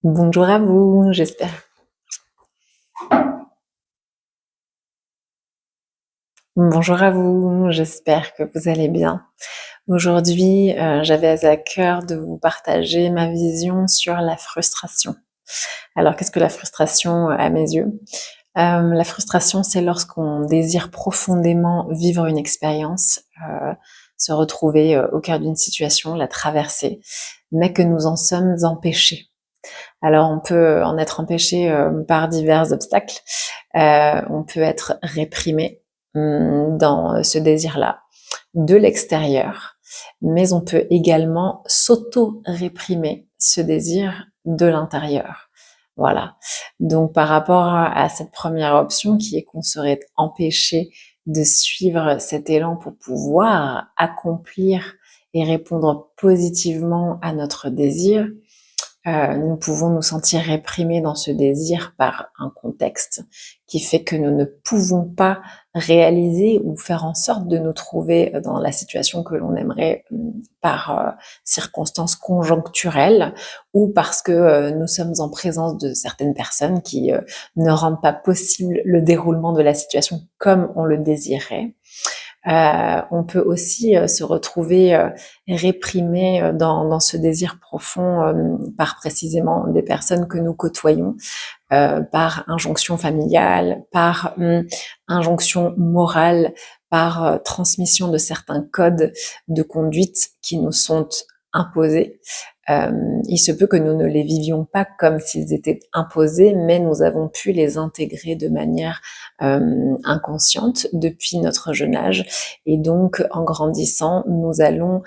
Bonjour à vous, Bonjour à vous, j'espère que vous allez bien. Aujourd'hui, j'avais à cœur de vous partager ma vision sur la frustration. Alors, qu'est-ce que la frustration à mes yeux? La frustration, c'est lorsqu'on désire profondément vivre une expérience, se retrouver au cœur d'une situation, la traverser, mais que nous en sommes empêchés. Alors, on peut en être empêché par divers obstacles. On peut être réprimé dans ce désir-là de l'extérieur, mais on peut également s'auto-réprimer ce désir de l'intérieur. Voilà. Donc, par rapport à cette première option qui est qu'on serait empêché de suivre cet élan pour pouvoir accomplir et répondre positivement à notre désir, nous pouvons nous sentir réprimés dans ce désir par un contexte qui fait que nous ne pouvons pas réaliser ou faire en sorte de nous trouver dans la situation que l'on aimerait par circonstances conjoncturelles ou parce que nous sommes en présence de certaines personnes qui ne rendent pas possible le déroulement de la situation comme on le désirait. On peut aussi se retrouver réprimé dans ce désir profond par précisément des personnes que nous côtoyons, par injonction familiale, par injonction morale, par transmission de certains codes de conduite qui nous sont imposés. Il se peut que nous ne les vivions pas comme s'ils étaient imposés, mais nous avons pu les intégrer de manière inconsciente depuis notre jeune âge. Et donc, en grandissant, nous allons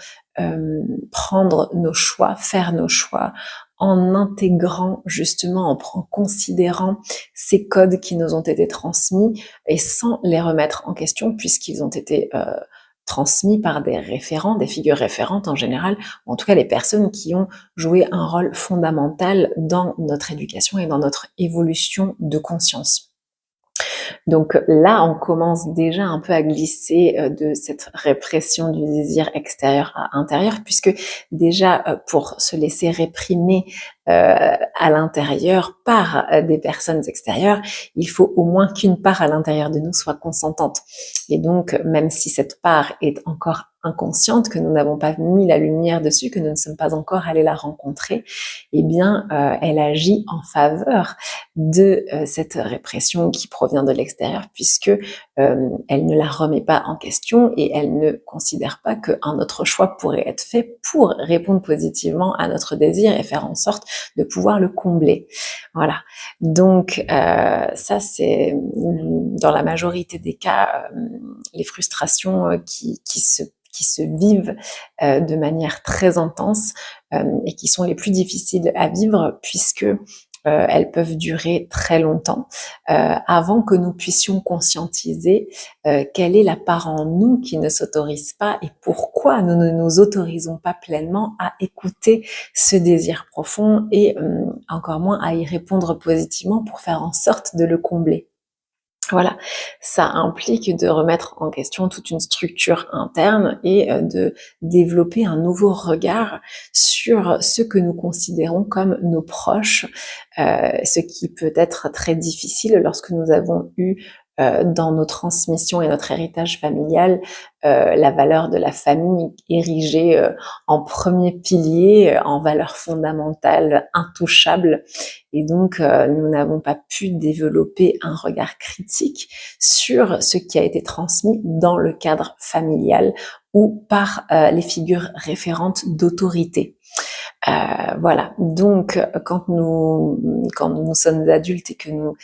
prendre nos choix, faire nos choix, en intégrant justement, en considérant ces codes qui nous ont été transmis et sans les remettre en question puisqu'ils ont été transmis par des référents, des figures référentes en général, ou en tout cas les personnes qui ont joué un rôle fondamental dans notre éducation et dans notre évolution de conscience. Donc là, on commence déjà un peu à glisser de cette répression du désir extérieur à intérieur, puisque déjà pour se laisser réprimer à l'intérieur par des personnes extérieures, il faut au moins qu'une part à l'intérieur de nous soit consentante. Et donc, même si cette part est encore inconsciente, que nous n'avons pas mis la lumière dessus, que nous ne sommes pas encore allés la rencontrer, eh bien, elle agit en faveur de cette répression qui provient de l'extérieur, puisque elle ne la remet pas en question et elle ne considère pas qu'un autre choix pourrait être fait pour répondre positivement à notre désir et faire en sorte de pouvoir le combler. Voilà. Donc ça, c'est dans la majorité des cas les frustrations qui se vivent de manière très intense et qui sont les plus difficiles à vivre puisque elles peuvent durer très longtemps avant que nous puissions conscientiser quelle est la part en nous qui ne s'autorise pas et pourquoi nous ne nous autorisons pas pleinement à écouter ce désir profond et encore moins à y répondre positivement pour faire en sorte de le combler. Voilà, ça implique de remettre en question toute une structure interne et de développer un nouveau regard sur ce que nous considérons comme nos proches, ce qui peut être très difficile lorsque nous avons eu dans nos transmissions et notre héritage familial la valeur de la famille érigée en premier pilier, en valeur fondamentale, intouchable. Et donc, nous n'avons pas pu développer un regard critique sur ce qui a été transmis dans le cadre familial ou par les figures référentes d'autorité. Voilà. Donc, quand nous sommes adultes et que nous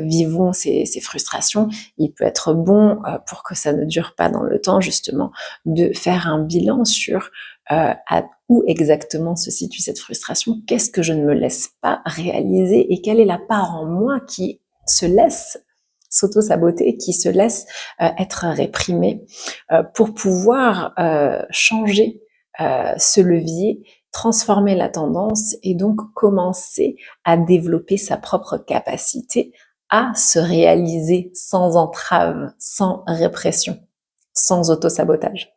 vivons ces frustrations, il peut être bon pour que ça ne dure pas dans le temps, justement, de faire un bilan sur à où exactement se situe cette frustration, qu'est-ce que je ne me laisse pas réaliser et quelle est la part en moi qui se laisse s'auto-saboter, qui se laisse être réprimée pour pouvoir changer ce levier, transformer la tendance et donc commencer à développer sa propre capacité à se réaliser sans entrave, sans répression, sans auto-sabotage.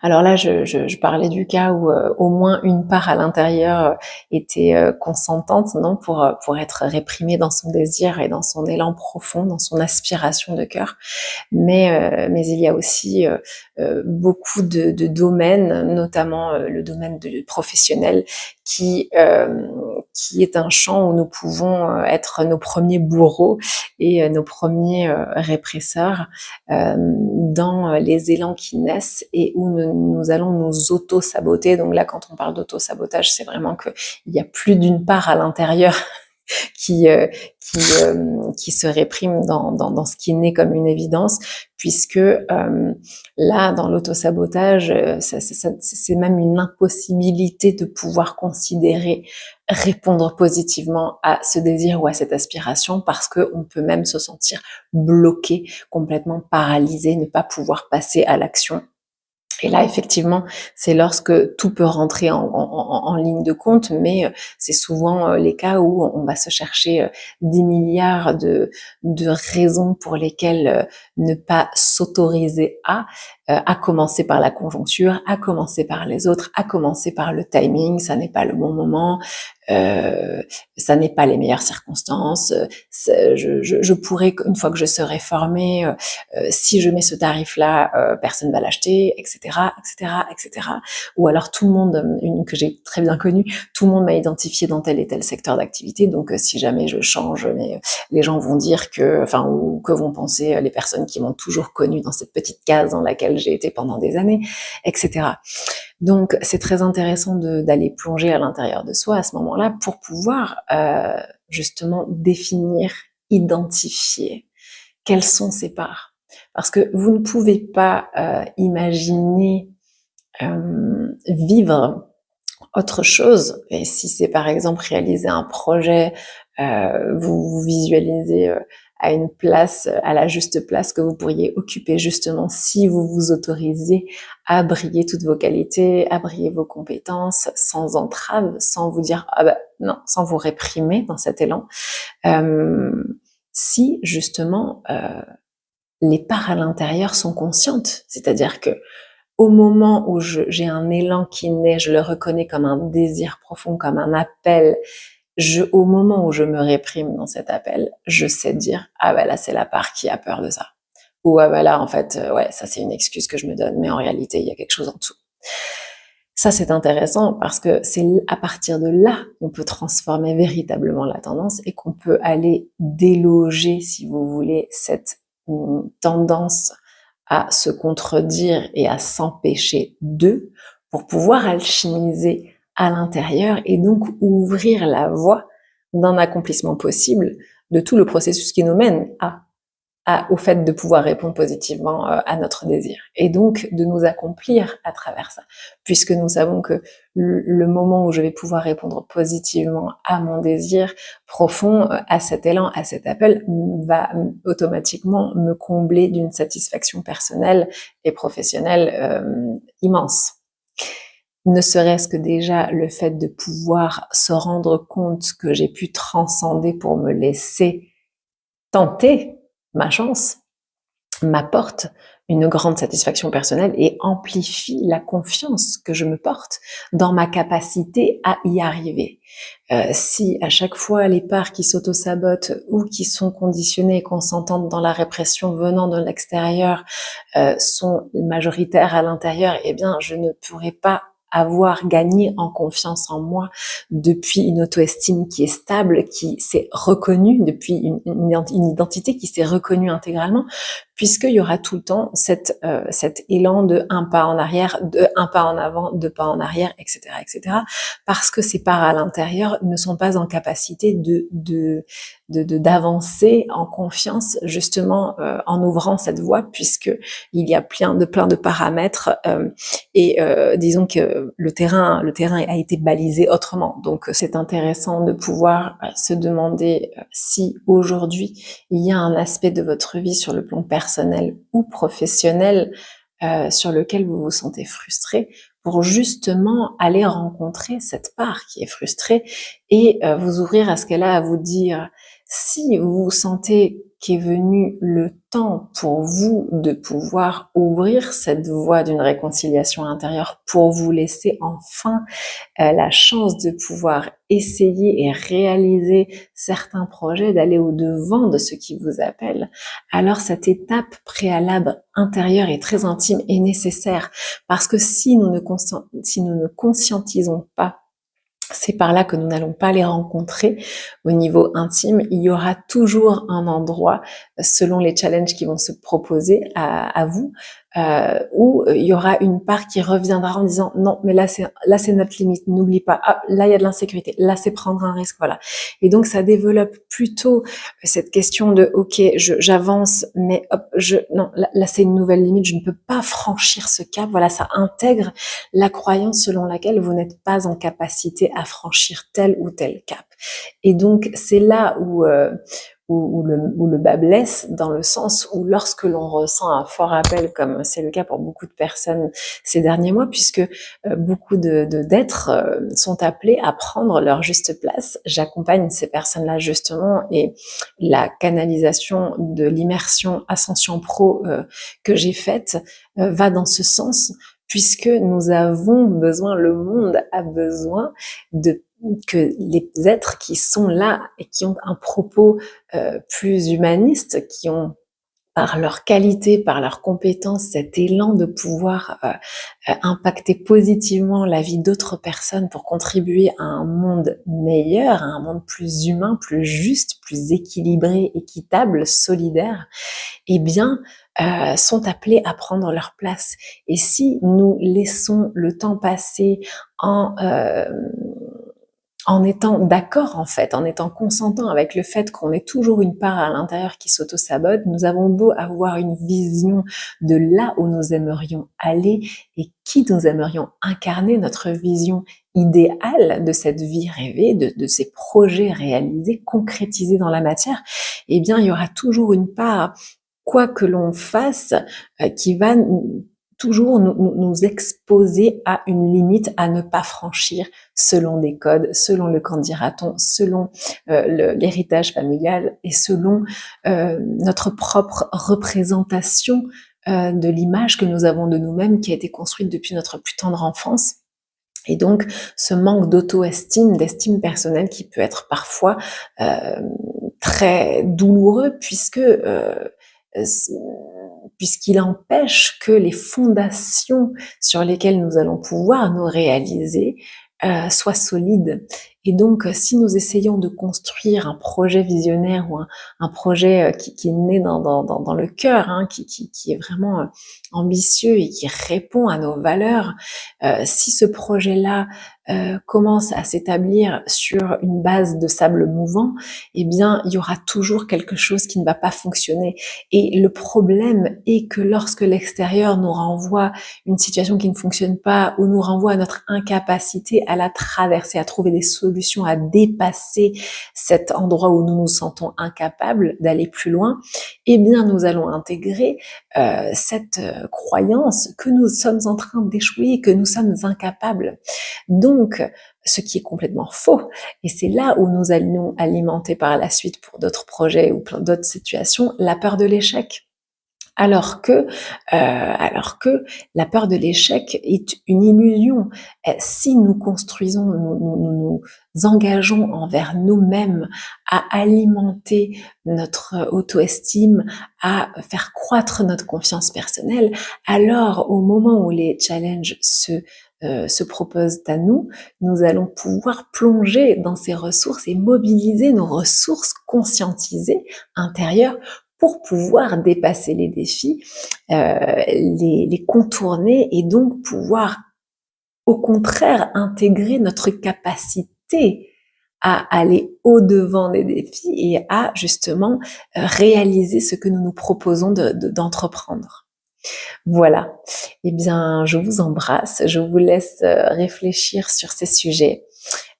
Alors là, je parlais du cas où au moins une part à l'intérieur était consentante, non, pour être réprimée dans son désir et dans son élan profond, dans son aspiration de cœur. Mais il y a aussi beaucoup de domaines, notamment le domaine professionnel, qui est un champ où nous pouvons être nos premiers bourreaux et nos premiers répresseurs dans les élans qui naissent et où nous allons nous auto-saboter. Donc là, quand on parle d'auto-sabotage, c'est vraiment qu'il y a plus d'une part à l'intérieur qui, euh, qui se réprime dans ce qui naît comme une évidence, puisque là, dans l'autosabotage, c'est même une impossibilité de pouvoir considérer répondre positivement à ce désir ou à cette aspiration, parce qu'on peut même se sentir bloqué, complètement paralysé, ne pas pouvoir passer à l'action. Et là, effectivement, c'est lorsque tout peut rentrer en ligne de compte, mais c'est souvent les cas où on va se chercher 10 milliards de raisons pour lesquelles ne pas s'autoriser à commencer par la conjoncture, à commencer par les autres, à commencer par le timing, ça n'est pas le bon moment, ça n'est pas les meilleures circonstances, je pourrais, une fois que je serai formée, si je mets ce tarif-là, personne va l'acheter, etc., etc., etc. Ou alors tout le monde, une que j'ai très bien connue, tout le monde m'a identifié dans tel et tel secteur d'activité, donc si jamais je change, les gens vont dire que, enfin, ou que vont penser les personnes qui m'ont toujours connue dans cette petite case dans laquelle j'ai été pendant des années, etc. Donc c'est très intéressant d'aller plonger à l'intérieur de soi à ce moment-là pour pouvoir justement définir, identifier quelles sont ces parts. Parce que vous ne pouvez pas imaginer vivre autre chose. Et si c'est par exemple réaliser un projet, vous visualisez à une place, à la juste place que vous pourriez occuper justement si vous vous autorisiez à briller toutes vos qualités, à briller vos compétences, sans entrave, sans vous dire ah bah non, sans vous réprimer dans cet élan. Si justement les parts à l'intérieur sont conscientes, c'est-à-dire que au moment où j'ai un élan qui naît, je le reconnais comme un désir profond, comme un appel. Au moment où je me réprime dans cet appel, je sais dire ah bah là c'est la part qui a peur de ça, ou ah bah là en fait ouais ça c'est une excuse que je me donne, mais en réalité il y a quelque chose en dessous. Ça c'est intéressant parce que c'est à partir de là qu'on peut transformer véritablement la tendance et qu'on peut aller déloger, si vous voulez, cette tendance à se contredire et à s'empêcher d'eux pour pouvoir alchimiser à l'intérieur et donc ouvrir la voie d'un accomplissement possible de tout le processus qui nous mène au fait de pouvoir répondre positivement à notre désir et donc de nous accomplir à travers ça, puisque nous savons que le moment où je vais pouvoir répondre positivement à mon désir profond, à cet élan, à cet appel, va automatiquement me combler d'une satisfaction personnelle et professionnelle immense. Ne serait-ce que déjà le fait de pouvoir se rendre compte que j'ai pu transcender pour me laisser tenter ma chance, m'apporte une grande satisfaction personnelle et amplifie la confiance que je me porte dans ma capacité à y arriver. Si à chaque fois les parts qui s'auto-sabotent ou qui sont conditionnées et consentantes dans la répression venant de l'extérieur sont majoritaires à l'intérieur, eh bien je ne pourrai pas avoir gagné en confiance en moi depuis une auto-estime qui est stable, qui s'est reconnue, depuis une identité qui s'est reconnue intégralement, puisqu'il y aura tout le temps cet élan de un pas en arrière, de un pas en avant, deux pas en arrière, etc., etc., parce que ces parts à l'intérieur ne sont pas en capacité d'avancer en confiance, justement en ouvrant cette voie, puisque il y a plein de paramètres et disons que le terrain a été balisé autrement. Donc c'est intéressant de pouvoir se demander si aujourd'hui il y a un aspect de votre vie sur le plan personnel ou professionnel sur lequel vous vous sentez frustré, pour justement aller rencontrer cette part qui est frustrée et vous ouvrir à ce qu'elle a à vous dire. Si vous sentez qu'est venu le temps pour vous de pouvoir ouvrir cette voie d'une réconciliation intérieure, pour vous laisser enfin la chance de pouvoir essayer et réaliser certains projets, d'aller au-devant de ce qui vous appelle, alors cette étape préalable intérieure et très intime est nécessaire, parce que si nous ne conscientisons pas, c'est par là que nous n'allons pas les rencontrer au niveau intime. Il y aura toujours un endroit, selon les challenges qui vont se proposer à vous, où il y aura une part qui reviendra en disant non, mais là c'est notre limite. N'oublie pas. Ah, là il y a de l'insécurité. Là c'est prendre un risque. Voilà. Et donc ça développe plutôt cette question de ok, j'avance, mais hop, non, là c'est une nouvelle limite. Je ne peux pas franchir ce cap. Voilà, ça intègre la croyance selon laquelle vous n'êtes pas en capacité à franchir tel ou tel cap. Et donc, c'est là où le bas blesse, dans le sens où lorsque l'on ressent un fort appel, comme c'est le cas pour beaucoup de personnes ces derniers mois, puisque beaucoup d'êtres sont appelés à prendre leur juste place. J'accompagne ces personnes-là justement, et la canalisation de l'immersion Ascension Pro que j'ai faite va dans ce sens, puisque nous avons besoin, le monde a besoin que les êtres qui sont là et qui ont un propos plus humaniste, qui ont par leur qualité, par leurs compétences, cet élan de pouvoir impacter positivement la vie d'autres personnes pour contribuer à un monde meilleur, à un monde plus humain, plus juste, plus équilibré, équitable, solidaire, eh bien, sont appelés à prendre leur place. Et si nous laissons le temps passer en étant d'accord, en fait, en étant consentant avec le fait qu'on ait toujours une part à l'intérieur qui s'auto-sabote, nous avons beau avoir une vision de là où nous aimerions aller et qui nous aimerions incarner, notre vision idéale de cette vie rêvée, de ces projets réalisés, concrétisés dans la matière, eh bien, il y aura toujours une part, quoi que l'on fasse, qui va toujours nous exposer à une limite à ne pas franchir, selon des codes, selon le qu'en dira-t-on, selon l'héritage familial et selon notre propre représentation de l'image que nous avons de nous-mêmes, qui a été construite depuis notre plus tendre enfance. Et donc, ce manque d'auto-estime, d'estime personnelle, qui peut être parfois très douloureux, puisqu'il empêche que les fondations sur lesquelles nous allons pouvoir nous réaliser soient solides. Et donc, si nous essayons de construire un projet visionnaire ou un projet qui est né dans le cœur, hein, qui est vraiment ambitieux et qui répond à nos valeurs, si ce projet-là commence à s'établir sur une base de sable mouvant, eh bien, il y aura toujours quelque chose qui ne va pas fonctionner. Et le problème est que lorsque l'extérieur nous renvoie une situation qui ne fonctionne pas, ou nous renvoie à notre incapacité à la traverser, à trouver des solutions, à dépasser cet endroit où nous nous sentons incapables d'aller plus loin, eh bien, nous allons intégrer cette croyance que nous sommes en train d'échouer, que nous sommes incapables. Donc, ce qui est complètement faux. Et c'est là où nous allons alimenter par la suite, pour d'autres projets ou plein d'autres situations, la peur de l'échec. Alors que la peur de l'échec est une illusion. Si nous construisons, nous engageons envers nous-mêmes à alimenter notre auto-estime, à faire croître notre confiance personnelle, alors au moment où les challenges se proposent à nous, nous allons pouvoir plonger dans ces ressources et mobiliser nos ressources conscientisées intérieures pour pouvoir dépasser les défis, les contourner, et donc pouvoir au contraire intégrer notre capacité à aller au-devant des défis et à justement réaliser ce que nous nous proposons d'entreprendre. Voilà. Eh bien, je vous embrasse, je vous laisse réfléchir sur ces sujets.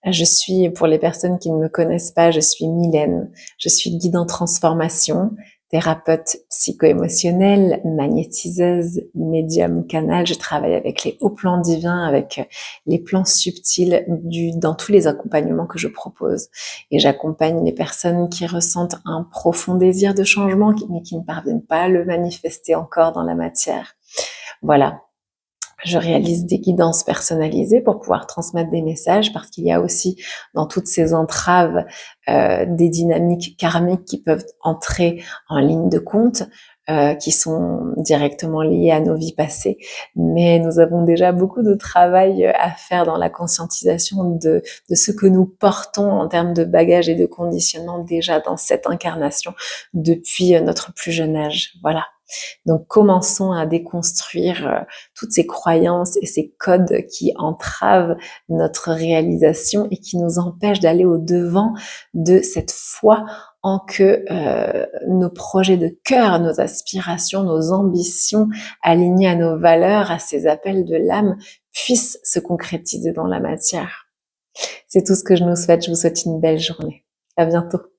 Je suis, pour les personnes qui ne me connaissent pas, je suis Mylène, je suis guide en transformation, thérapeute psycho-émotionnelle, magnétiseuse, médium canal. Je travaille avec les hauts plans divins, avec les plans subtils dans tous les accompagnements que je propose. Et j'accompagne les personnes qui ressentent un profond désir de changement, mais qui ne parviennent pas à le manifester encore dans la matière. Voilà. Je réalise des guidances personnalisées pour pouvoir transmettre des messages, parce qu'il y a aussi dans toutes ces entraves des dynamiques karmiques qui peuvent entrer en ligne de compte, qui sont directement liées à nos vies passées. Mais nous avons déjà beaucoup de travail à faire dans la conscientisation de ce que nous portons en termes de bagages et de conditionnement déjà dans cette incarnation depuis notre plus jeune âge. Voilà. Donc, commençons à déconstruire toutes ces croyances et ces codes qui entravent notre réalisation et qui nous empêchent d'aller au-devant de cette foi en que nos projets de cœur, nos aspirations, nos ambitions alignées à nos valeurs, à ces appels de l'âme, puissent se concrétiser dans la matière. C'est tout ce que je nous souhaite. Je vous souhaite une belle journée. À bientôt.